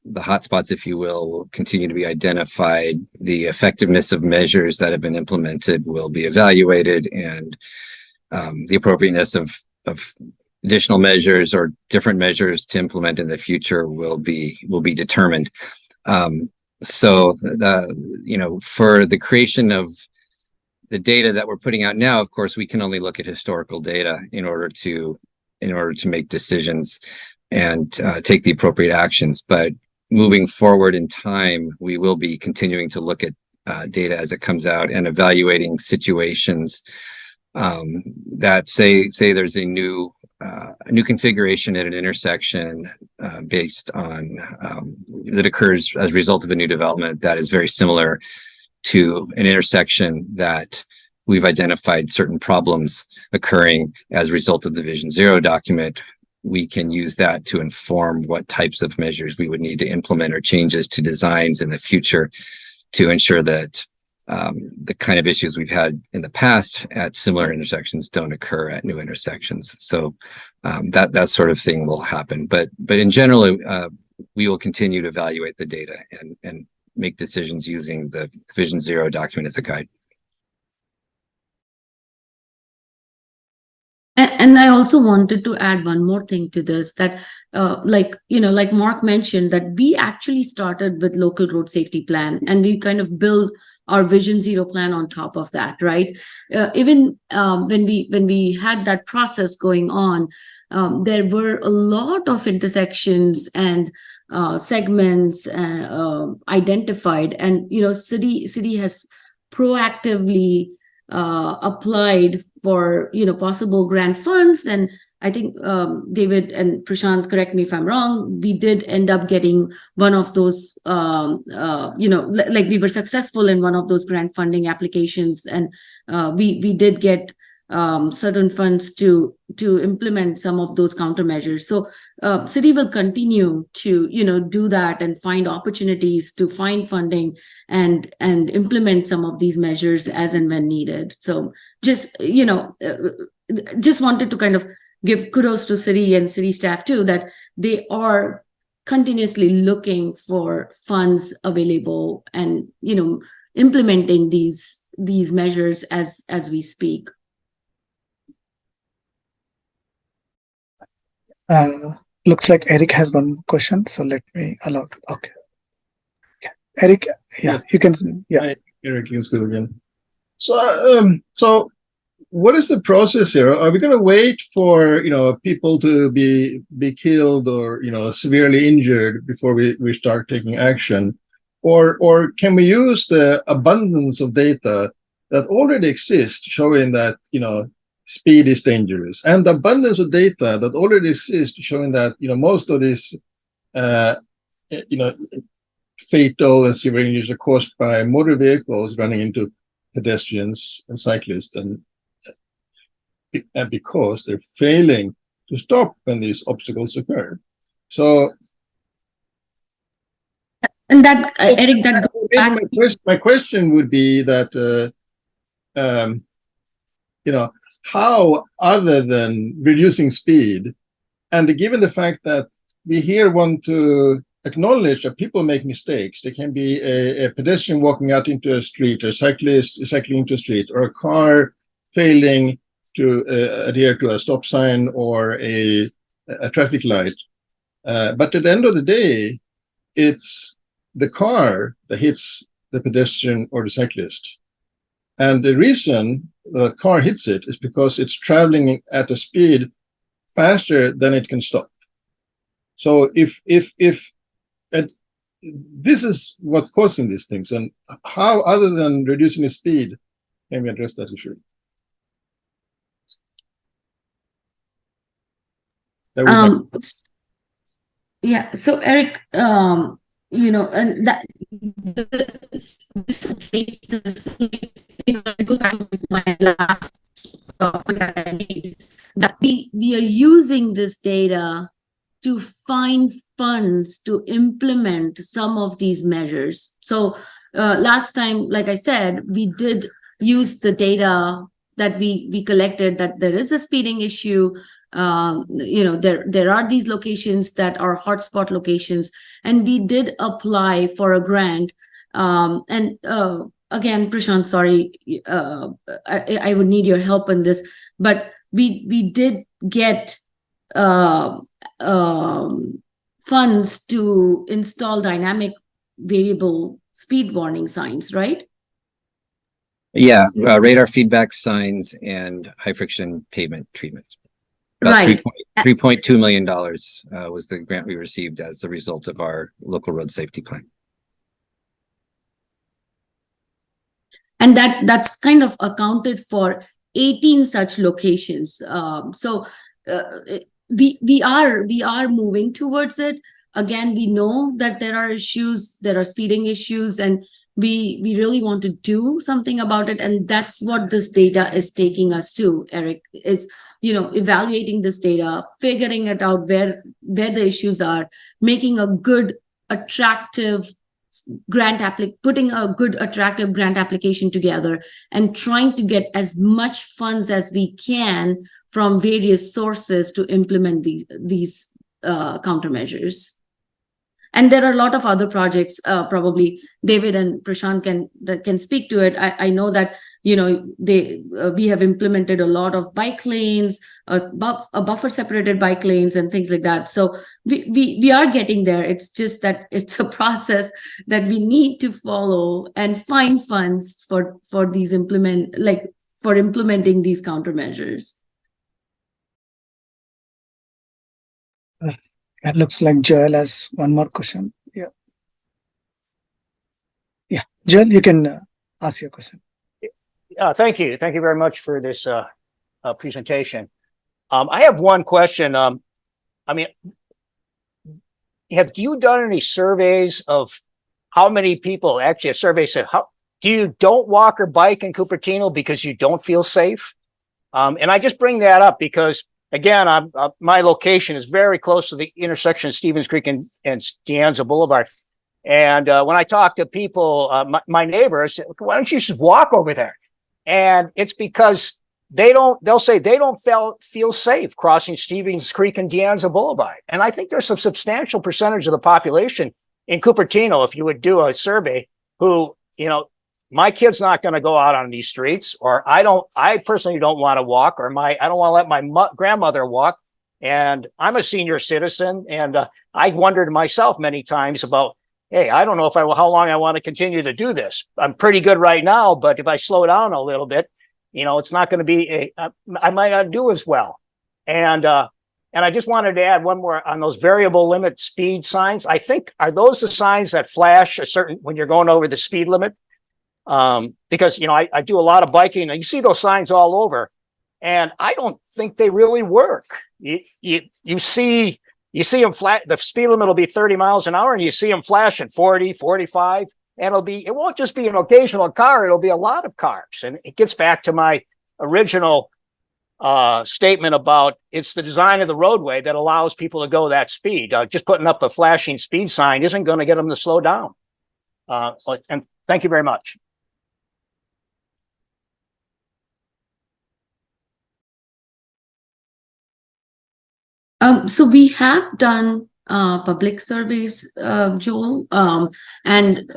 hotspots, if you will continue to be identified, the effectiveness of measures that have been implemented will be evaluated, and the appropriateness of additional measures or different measures to implement in the future will be determined. So for the creation of the data that we're putting out now, of course, we can only look at historical data in order to make decisions and take the appropriate actions. But moving forward in time, we will be continuing to look at data as it comes out and evaluating situations that say there's a new configuration at an intersection based on that occurs as a result of a new development that is very similar to an intersection that we've identified certain problems occurring as a result of the Vision Zero document. We can use that to inform what types of measures we would need to implement or changes to designs in the future to ensure that the kind of issues we've had in the past at similar intersections don't occur at new intersections. So that sort of thing will happen. But in general, we will continue to evaluate the data and make decisions using the Vision Zero document as a guide. And I also wanted to add one more thing to this, that like Mark mentioned, that we actually started with local road safety plan, and we kind of build our Vision Zero plan on top of that, right? Even when we had that process going on, there were a lot of intersections and segments identified, and city has proactively applied for possible grant funds. And I think David and Prashant, correct me if I'm wrong, we did end up getting one of those like we were successful in one of those grant funding applications, and we did get certain funds to implement some of those countermeasures. So city will continue to do that and find opportunities to find funding and implement some of these measures as and when needed. So just wanted to kind of give kudos to city and city staff too, that they are continuously looking for funds available and implementing these measures as we speak. Looks like Eric has one question, so let me allow. Okay. Yeah. Eric, you can. Yeah. Hi, Eric, you can speak again. So what is the process here? Are we going to wait for people to be killed or severely injured before we start taking action, or can we use the abundance of data that already exists showing that speed is dangerous, and the abundance of data that already exists showing that most of these fatal and severe injuries are caused by motor vehicles running into pedestrians and cyclists, and because they're failing to stop when these obstacles occur. So, and that Eric, that goes back. My question would be that how, other than reducing speed, and given the fact that we here want to acknowledge that people make mistakes, there can be a pedestrian walking out into a street, or a cyclist cycling into a street, or a car failing to adhere to a stop sign or a traffic light. But at the end of the day, it's the car that hits the pedestrian or the cyclist. And the reason the car hits it is because it's traveling at a speed faster than it can stop. So if and this is what's causing these things, and how, other than reducing the speed, can we address that issue? Yeah. So Eric, and that this cases, goes back to my last point that I made, that we are using this data to find funds to implement some of these measures. So last time, like I said, we did use the data that we collected, that there is a speeding issue. There are these locations that are hotspot locations, and we did apply for a grant. And again, Prashant, sorry, I would need your help on this, but we did get funds to install dynamic variable speed warning signs, right? Yeah, radar feedback signs and high friction pavement treatment. Right. $3.2 million was the grant we received as a result of our local road safety plan. And that's kind of accounted for 18 such locations. We are moving towards it. Again, we know that there are issues, there are speeding issues, and we really want to do something about it. And that's what this data is taking us to, Eric, is, evaluating this data, figuring it out where the issues are, making a good, attractive putting a good, attractive grant application together, and trying to get as much funds as we can from various sources to implement these countermeasures. And there are a lot of other projects. Probably David and Prashant can speak to it. I know that we have implemented a lot of bike lanes, a buffer separated bike lanes, and things like that. So we are getting there. It's just that it's a process that we need to follow and find funds for implementing these countermeasures. It looks like Joel has one more question. Yeah. Yeah. Joel, you can ask your question. Thank you. Thank you very much for this presentation. I have one question. Do you done any surveys of how many people, actually a survey said, don't walk or bike in Cupertino because you don't feel safe? And I just bring that up because, again, my location is very close to the intersection of Stevens Creek and De Anza Boulevard. And when I talk to people, my neighbors, why don't you just walk over there? And it's because they'll say they don't feel safe crossing Stevens Creek and De Anza Boulevard. And I think there's some substantial percentage of the population in Cupertino, if you would do a survey, who, my kid's not going to go out on these streets, or I personally don't want to walk, or I don't want to let my grandmother walk. And I'm a senior citizen. And I wondered myself many times about, hey, I don't know how long I want to continue to do this. I'm pretty good right now, but if I slow down a little bit, it's not going to be I might not do as well. And I just wanted to add one more on those variable limit speed signs. I think, are those the signs that flash when you're going over the speed limit? Because, I do a lot of biking and you see those signs all over, and I don't think they really work. You see them flat, the speed limit will be 30 miles an hour, and you see them flashing 40, 45, and it won't just be an occasional car, it'll be a lot of cars. And it gets back to my original statement about it's the design of the roadway that allows people to go that speed. Just putting up a flashing speed sign isn't going to get them to slow down. And thank you very much. So we have done public surveys, Joel, and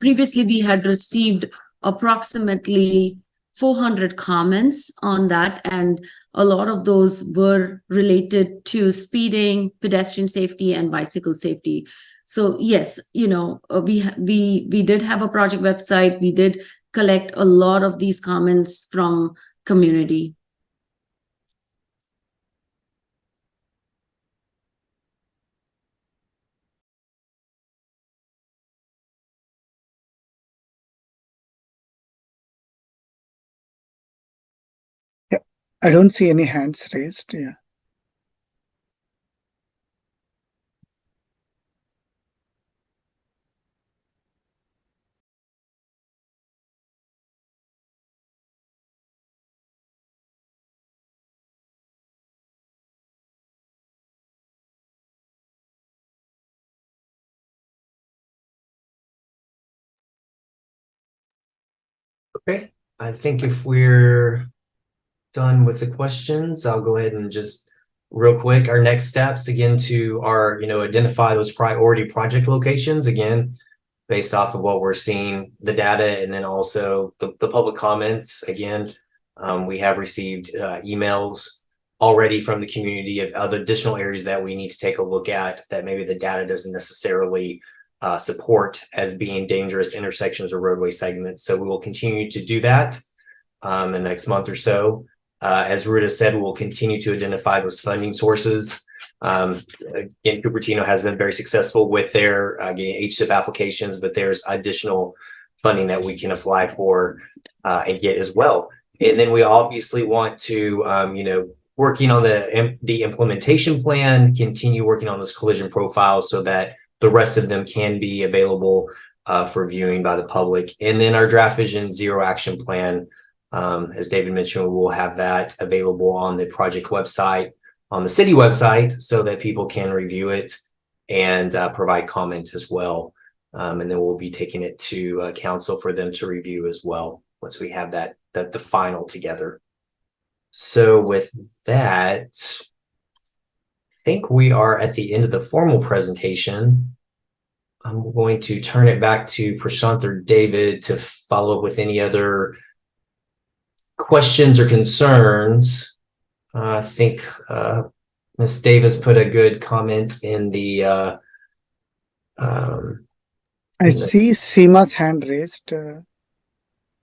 previously we had received approximately 400 comments on that, and a lot of those were related to speeding, pedestrian safety, and bicycle safety. So yes, we did have a project website. We did collect a lot of these comments from community. I don't see any hands raised. Yeah. Okay, I think if we're done with the questions, I'll go ahead and just real quick, our next steps again to identify those priority project locations, again, based off of what we're seeing, the data, and then also the public comments. Again, we have received emails already from the community of other additional areas that we need to take a look at that maybe the data doesn't necessarily support as being dangerous intersections or roadway segments. So we will continue to do that in the next month or so. As Ruta said, we'll continue to identify those funding sources. Again, Cupertino has been very successful with their getting HSIP applications, but there's additional funding that we can apply for and get as well. And then we obviously want to, working on the implementation plan, continue working on those collision profiles so that the rest of them can be available for viewing by the public. And then our draft vision zero action plan, as David mentioned, we'll have that available on the project website, on the city website, so that people can review it and provide comments as well. And then we'll be taking it to council for them to review as well once we have the final together. So with that, I think we are at the end of the formal presentation. I'm going to turn it back to Prashant or David to follow up with any other questions or concerns. I think Ms. Davis put a good comment in the I see Seema's hand raised.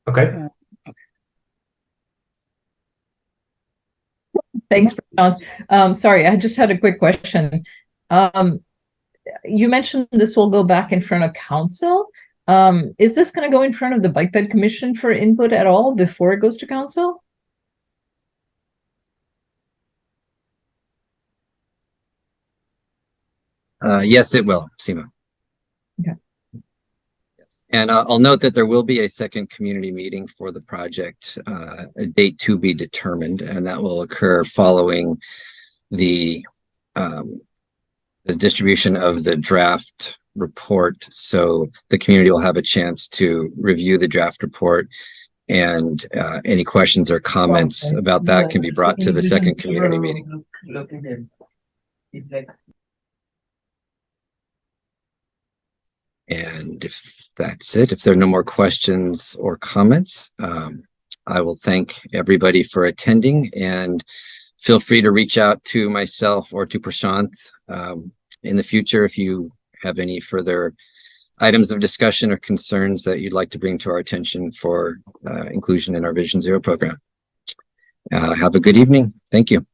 okay. Thanks, Prashant. Sorry, I just had a quick question. You mentioned this will go back in front of council. Is this going to go in front of the Bike Ped Commission for input at all before it goes to council? Yes, it will, Seema. Okay. And I'll note that there will be a second community meeting for the project, a date to be determined, and that will occur following the distribution of the draft report. So the community will have a chance to review the draft report, and any questions or comments about that can be brought to the second community meeting. And if that's it, if there are no more questions or comments, I will thank everybody for attending, and feel free to reach out to myself or to Prashant in the future if you have any further items of discussion or concerns that you'd like to bring to our attention for inclusion in our Vision Zero program. Have a good evening. Thank you.